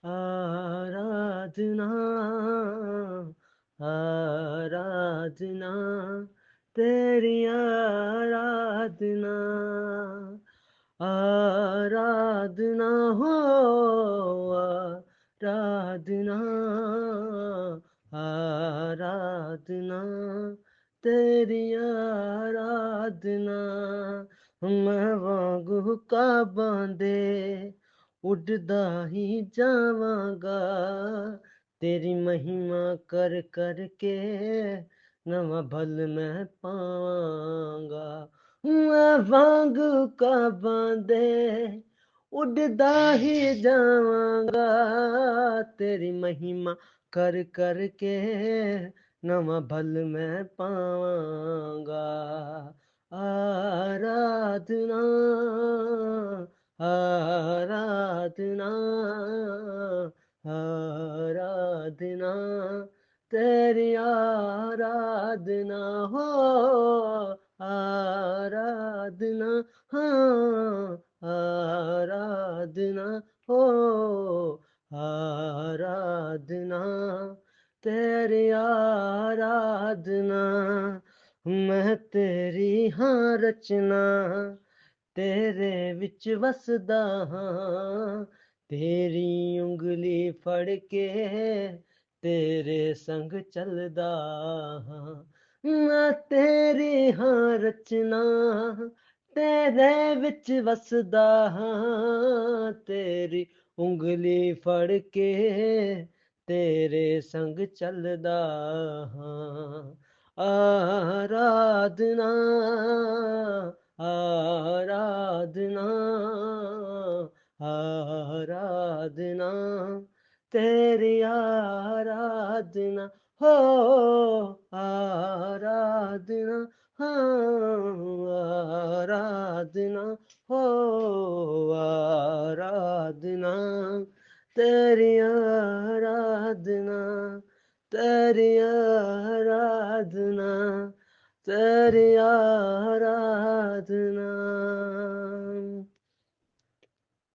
आराधना आराधना तेरी आराधना आराधना हो आराधना आराधना तेरी आराधना मैं वांगू का बांधे उड़दा ही जावांगा तेरी महिमा कर कर के नवा भल मैं पावांगा मैं वांगू का बांधे उड़दा ही जावांगा तेरी महिमा कर कर के नवा भल मैं पावांगा आराधना आराधना आराधना तेरी आराधना हो आराधना हाँ आराधना हो आराधना तेरी आराधना मैं तेरी हाँ रचना तेरे विच वसदा हाँ तेरी उंगली फड़ के तेरे संग चलदा हाँ मैं तेरी हाँ रचना तेरे विच वसदा हाँ तेरी उंगली फड़ के तेरे संग चलदा हाँ आराधना आराधना आराधना तेरी आराधना हो आराधना हाँ आराधना हो आराधना तेरी आराधना तेरी आराधना तेरी आराधना